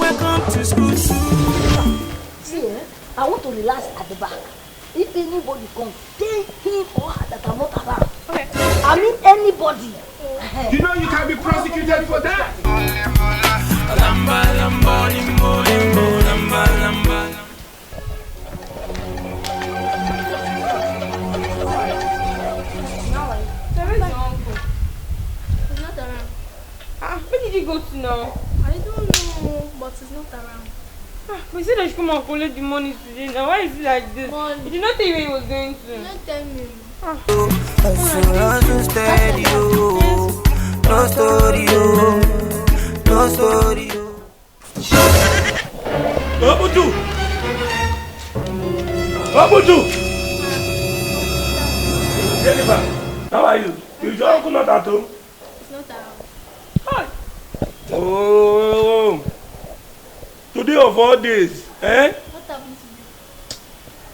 welcome to school too. See, I want to relax at the back. If anybody comes, tell him or her that I'm not around. Okay. I mean anybody. You know you can be prosecuted for that. Lamba, lamba, limbo, limbo, lamba, lamba. Where's your uncle? He's not around. Where did you go to now? I don't know, but he's not around. We said I should come and collect the money today. Now why is it like this? Money. You did not tell me where he was going to. You don't tell me. So steady, oh. No story, oh. No story, oh. Abudu! Jennifer, how are you? Is your uncle not at home? He's not around. Hi. Oh, today of all days, eh? What happened to you?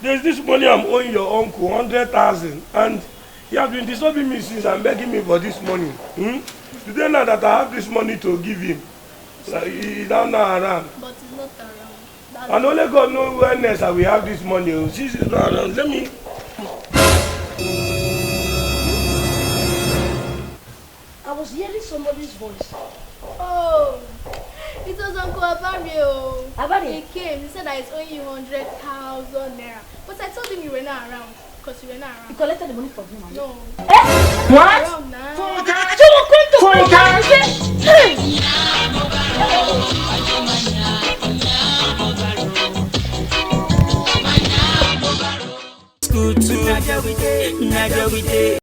There's this money I'm owing your uncle, 100,000, and he has been disturbing me since and begging me for this money. Today now that I have this money to give him, he's now not around. But he's not around. That's And only God knows when next I will have this money. Since he's not around, let me. I was hearing somebody's voice. Oh, it was Uncle Abario. Abari? He came. He said that he's owing you 100,000 naira. But I told him you were not around. Because you were not You around. collected the money from him. No. What? Around now. So you're going to Full cash. Hey! School too. Naja we day.